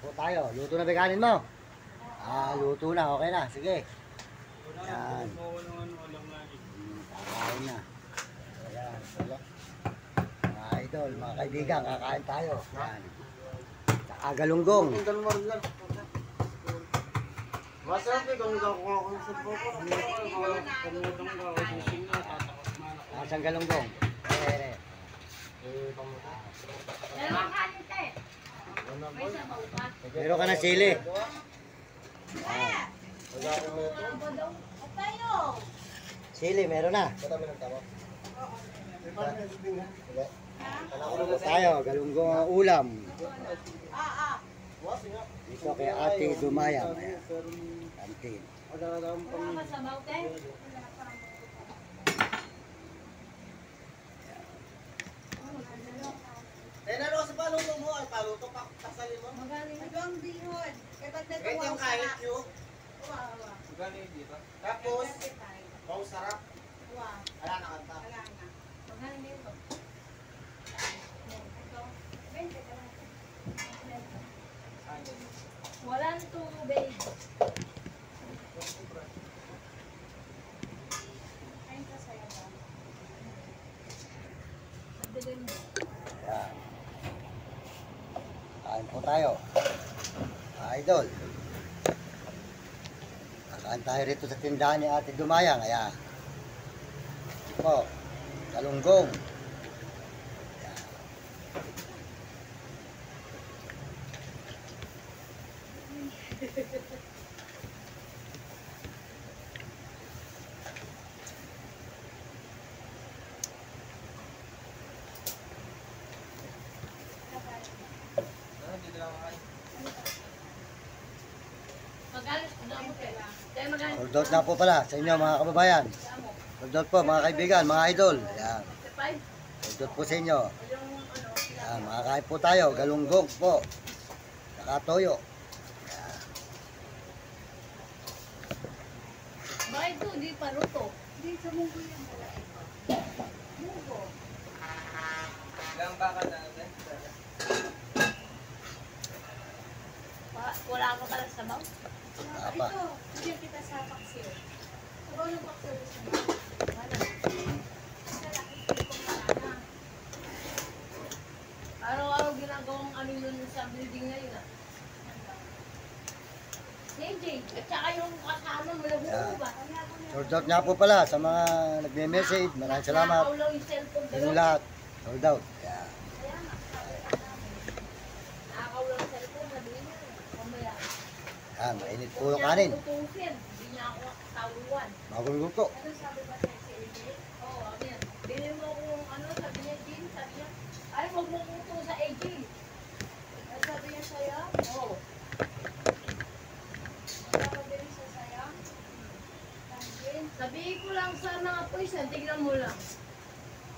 po tayo. Luto na ba kanin mo? Luto na. Okay na. Sige. Yan. Kakain na. Ayan. Mga idol, mga kaibigan, kakain tayo. Yan. Saka galunggong. Masarap eh, kung ako sa boko. Asang galunggong. Meron ka na sili. Sili, meron na. Tayo, galunggong ang ulam. Dito kay Ate Dumayang. Ayan. Kantin. Naro sa paluto mo, ay paluto pa kasalin mo. Magaling bihon. Wait yung kahit yung. Magaling dito. Tapos, mau sarap. Wala na kanta. Walang tubig. Ayun ka sa'yo ba? Abdulin mo. Ayan. Kain po tayo. Idol. Kakain tayo rito sa tindahan ni Ate Dumayang. Ayan. Ito po. Galunggong. Ayan. Hold out na po pala sa inyo mga kababayan. Hold out po mga kaibigan, mga idol. Ayan. Hold out po sa inyo. Ayan, makakain po tayo. Galunggong po. Saka toyo. Bakit ito? Di pa ruto. Hindi, sa munggo yan. Munggo. Ilang baka na natin? Wala ka pala sa baw? Apa. Ito, bigyan kita sa paksiw. Sabaw ng paksiw gusto mo. Wala. Araw-araw ginagawang ano yun sa building ngayon ah. JJ, at saka yung kasama mo lang ba? Hold out nga po pala sa mga nagme-message. Maraming salamat. Nakakaulaw yung cellphone Sa inyo lahat. Hold out. Ayan. Nakakaulaw yung cellphone, sabihin niya. Mamaya. Ayan, mainit po yung kanin. Hindi niya ako tawuan. Bagong luto. Ano sabi ba sa AJ? Oo, ayan. Bili mo kung ano, sabi niya, Jean, sabi niya, ay, huwag mo kuto sa AJ. Ano sabi niya sa'yo? Oo. Magpapabili siya sa'yo? Sabihin ko lang sa mga pulisan, tignan mo lang.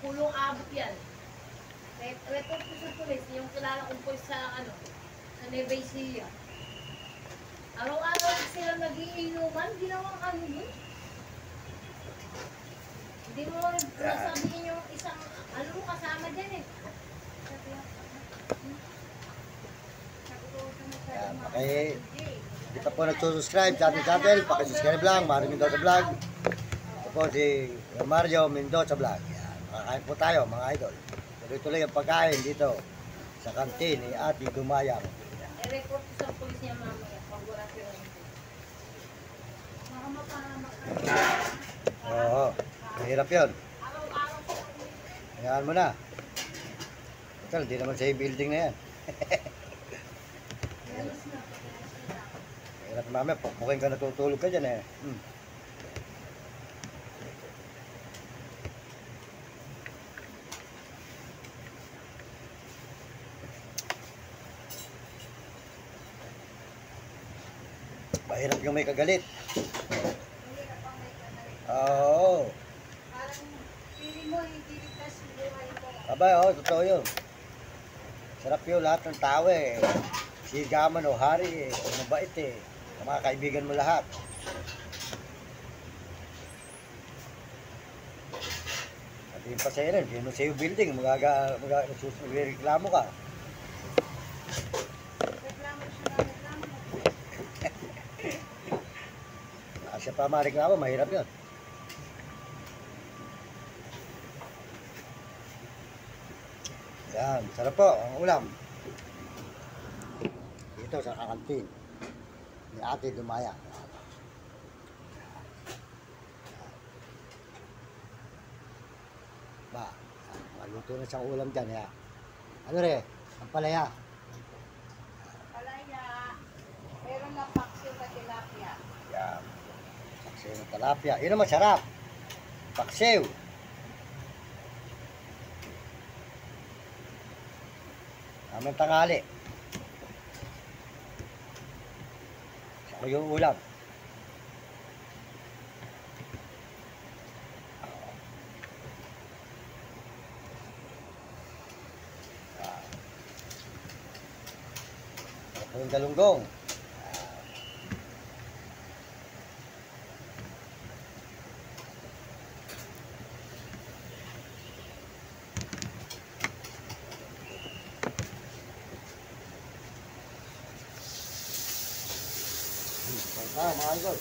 Kulong abot yan. Report ko sa pulis, yung kilala kong pulis sa ano, sa Nueva Ecija. Araw-araw sila nag-iinuman, ginawang ano yun. Hindi mo sabihin yung isang, ano mo kasama dyan eh. Ayan, hindi pa po nagsusubscribe sa ating channel, pakisubscribe lang, Mario Mendoza Vlog. Ito po si Mario Mendoza Vlog. Ayan, makakain po tayo mga idol. Tuloy-tuloy ang pagkain dito sa kantin ni Ate Dumayang. I-report ko sa pulis niya mamaya pag wala sila. Baka mapahamak ka. Oo, mahirap yun. Araw-araw ko. Hayaan mo na. Total, di naman sa building na yan. Mahirap mamaya, pagpukin ka natutulog ka dyan eh. Mahirap yung may kagalit. Oo. Parang pili mo, hindi ligtas yung buhay ko. Aba, totoo yun. Sarap yun lahat ng tao eh. Sigaman o hari eh. O mabait eh. Mga kaibigan mo lahat. Sabihin pa sa'yo rin, hindi mo sa'yo building, magreklamo ka. Reklamo siya pa mareklamo, mahirap yun. Yan, sarap po ang ulam. Dito sa kakantin ni Ate Dumaya. Ba, maluto na siyang ulam dyan. Ya. Ano re? Ang palaya. Palaya. Meron na paksiw na tilapia. Yan. Paksiw ng talapia. Yun ang masarap. Paksiw. Aming tangali. Saka yung ulam. Ito yung galunggong. Mga idol.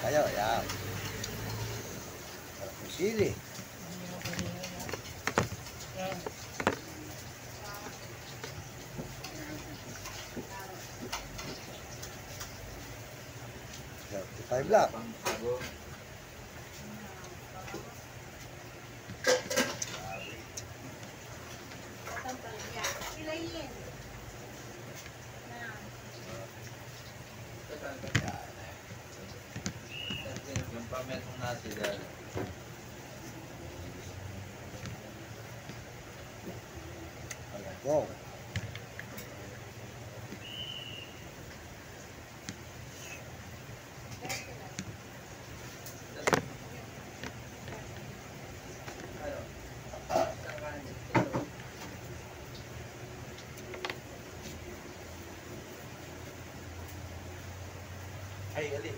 Kayo, yan. Sarap yung sili. Sarap yung five black. Ilayin. Yung pametong nasi dahil. Wow. Ay, ali.